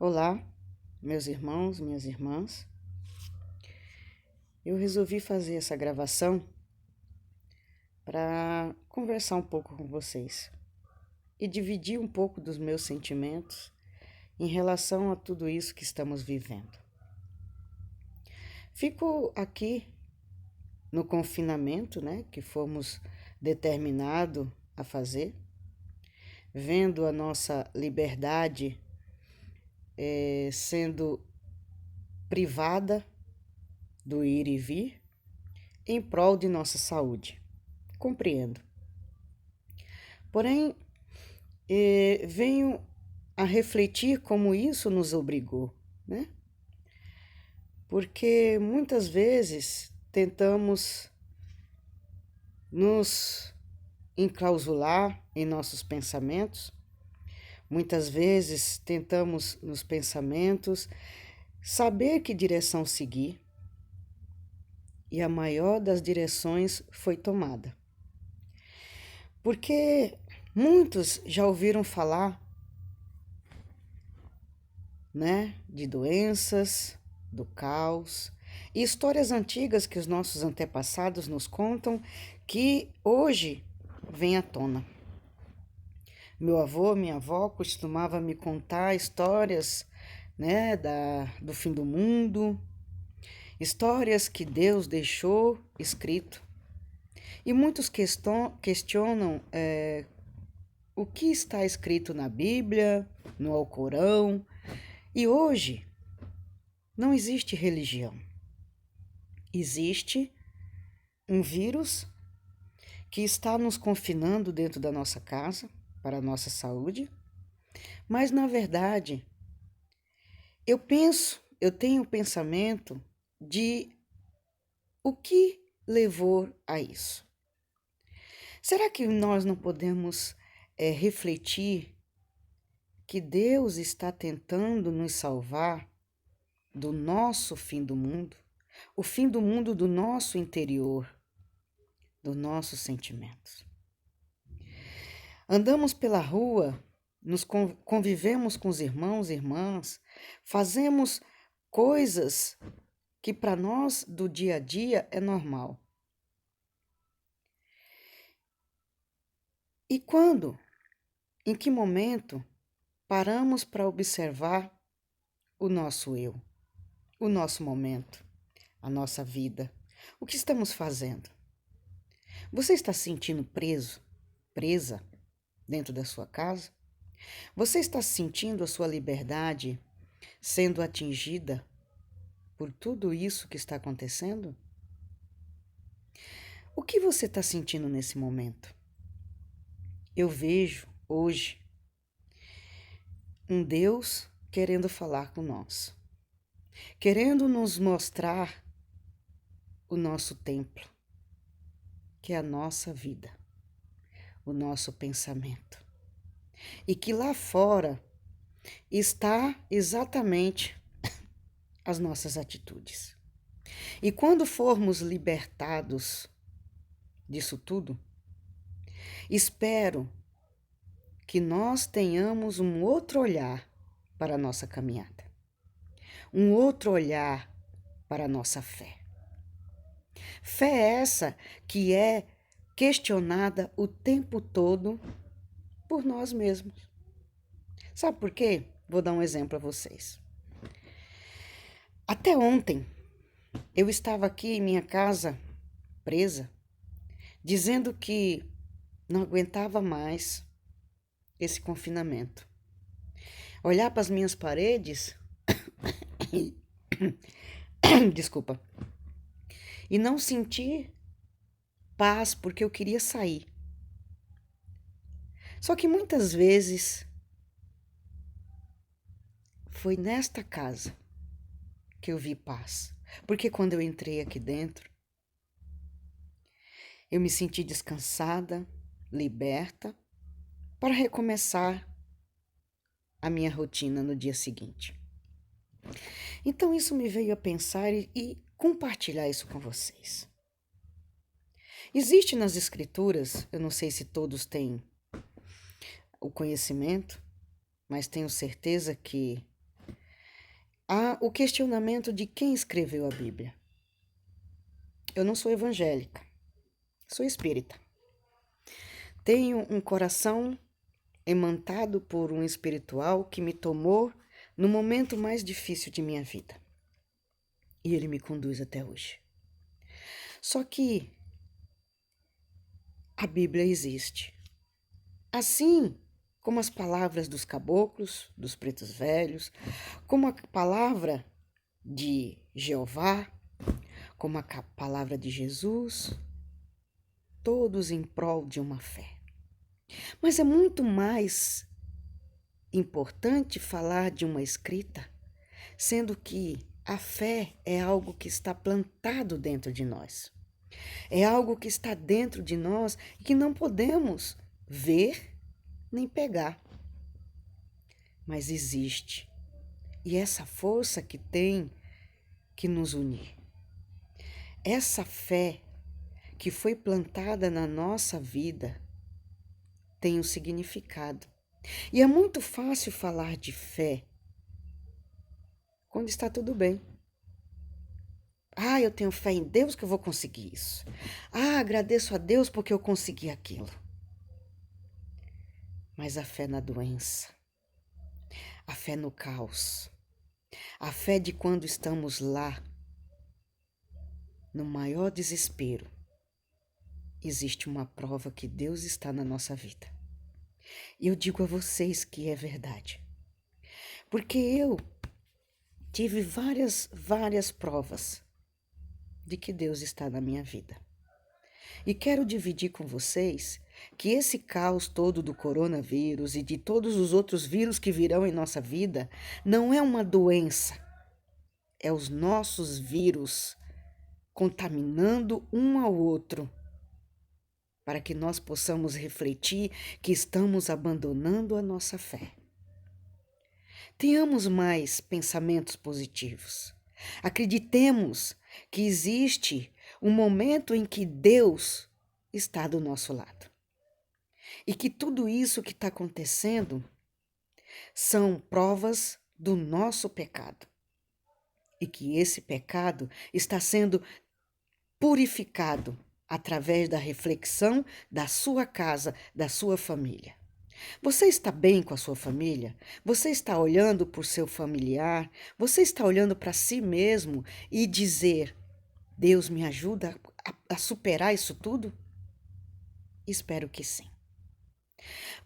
Olá, meus irmãos, minhas irmãs. Eu resolvi fazer essa gravação para conversar um pouco com vocês e dividir um pouco dos meus sentimentos em relação a tudo isso que estamos vivendo. Fico aqui no confinamento, que fomos determinados a fazer, vendo a nossa liberdade sendo privada do ir e vir em prol de nossa saúde. Compreendo. Porém, venho a refletir como isso nos obrigou, né? Porque muitas vezes tentamos nos enclausular em nossos pensamentos, muitas vezes tentamos nos pensamentos saber que direção seguir, e a maior das direções foi tomada. Porque muitos já ouviram falar, de doenças, do caos e histórias antigas que os nossos antepassados nos contam que hoje vem à tona. Meu avô, minha avó costumava me contar histórias, do fim do mundo, histórias que Deus deixou escrito. E muitos questionam o que está escrito na Bíblia, no Alcorão. E hoje não existe religião. Existe um vírus que está nos confinando dentro da nossa casa para a nossa saúde. Mas na verdade, eu tenho o pensamento de o que levou a isso. Será que nós não podemos refletir que Deus está tentando nos salvar do nosso fim do mundo, o fim do mundo do nosso interior, dos nossos sentimentos? Andamos pela rua, convivemos com os irmãos e irmãs, fazemos coisas que para nós do dia a dia é normal. E quando, em que momento, paramos para observar o nosso eu, o nosso momento, a nossa vida, o que estamos fazendo? Você está se sentindo presa dentro da sua casa? Você está sentindo a sua liberdade sendo atingida por tudo isso que está acontecendo? O que você está sentindo nesse momento? Eu vejo hoje um Deus querendo falar com nós, querendo nos mostrar o nosso templo, que é a nossa vida, o nosso pensamento. E que lá fora está exatamente as nossas atitudes. E quando formos libertados disso tudo, espero que nós tenhamos um outro olhar para a nossa caminhada, um outro olhar para a nossa fé. Fé essa que é questionada o tempo todo por nós mesmos. Sabe por quê? Vou dar um exemplo a vocês. Até ontem, eu estava aqui em minha casa, presa, dizendo que não aguentava mais esse confinamento. Olhar para as minhas paredes, desculpa, e não sentir paz porque eu queria sair. Só que muitas vezes foi nesta casa que eu vi paz, porque quando eu entrei aqui dentro, eu me senti descansada, liberta, para recomeçar a minha rotina no dia seguinte. Então isso me veio a pensar e compartilhar isso com vocês. Existe nas escrituras, eu não sei se todos têm o conhecimento, mas tenho certeza que há o questionamento de quem escreveu a Bíblia. Eu não sou evangélica, sou espírita. Tenho um coração emantado por um espiritual que me tomou no momento mais difícil de minha vida. E ele me conduz até hoje. Só que a Bíblia existe. Assim como as palavras dos caboclos, dos pretos velhos, como a palavra de Jeová, como a palavra de Jesus, todos em prol de uma fé. Mas é muito mais importante falar de uma escrita, sendo que a fé é algo que está plantado dentro de nós. É algo que está dentro de nós e que não podemos ver nem pegar. Mas existe. E essa força que tem que nos unir. Essa fé que foi plantada na nossa vida tem um significado. E é muito fácil falar de fé quando está tudo bem. Ah, eu tenho fé em Deus que eu vou conseguir isso. Ah, agradeço a Deus porque eu consegui aquilo. Mas a fé na doença, a fé no caos, a fé de quando estamos lá, no maior desespero, existe uma prova que Deus está na nossa vida. E eu digo a vocês que é verdade. Porque eu tive várias provas de que Deus está na minha vida. E quero dividir com vocês que esse caos todo do coronavírus e de todos os outros vírus que virão em nossa vida não é uma doença, é os nossos vírus contaminando um ao outro, para que nós possamos refletir que estamos abandonando a nossa fé. Tenhamos mais pensamentos positivos. Acreditemos que existe um momento em que Deus está do nosso lado. E que tudo isso que está acontecendo são provas do nosso pecado. E que esse pecado está sendo purificado através da reflexão da sua casa, da sua família. Você está bem com a sua família? Você está olhando por seu familiar? Você está olhando para si mesmo e dizer: Deus me ajuda a superar isso tudo? Espero que sim.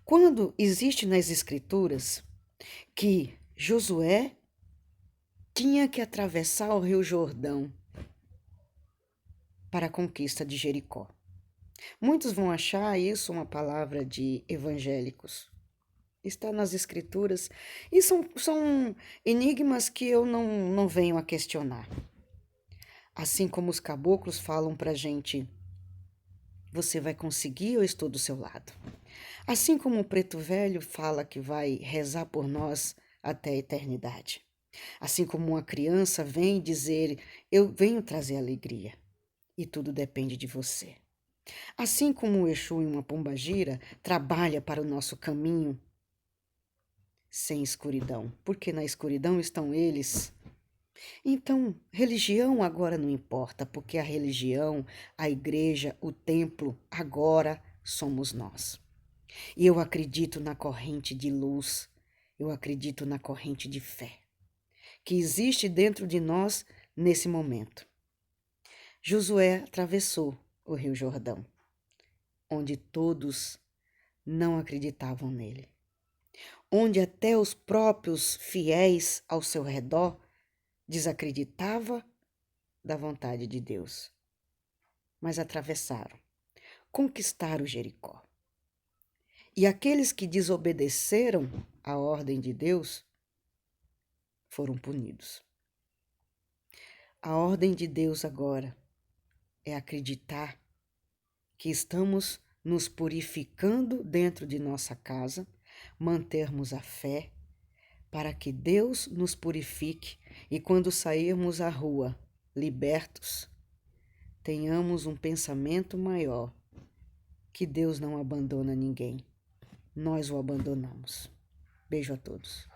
Quando existe nas Escrituras que Josué tinha que atravessar o Rio Jordão para a conquista de Jericó. Muitos vão achar isso uma palavra de evangélicos. Está nas Escrituras e são enigmas que eu não venho a questionar. Assim como os caboclos falam para a gente: você vai conseguir, eu estou do seu lado. Assim como o preto velho fala que vai rezar por nós até a eternidade. Assim como uma criança vem dizer: eu venho trazer alegria. E tudo depende de você. Assim como o Exu em uma pombagira trabalha para o nosso caminho sem escuridão, porque na escuridão estão eles. Então, religião agora não importa, porque a religião, a igreja, o templo, agora somos nós. E eu acredito na corrente de luz, eu acredito na corrente de fé, que existe dentro de nós nesse momento. Josué atravessou o Rio Jordão, onde todos não acreditavam nele, onde até os próprios fiéis ao seu redor desacreditavam da vontade de Deus. Mas atravessaram, conquistaram Jericó. E aqueles que desobedeceram à ordem de Deus foram punidos. A ordem de Deus agora é acreditar que estamos nos purificando dentro de nossa casa, mantermos a fé, para que Deus nos purifique e quando sairmos à rua, libertos, tenhamos um pensamento maior, que Deus não abandona ninguém, nós o abandonamos. Beijo a todos.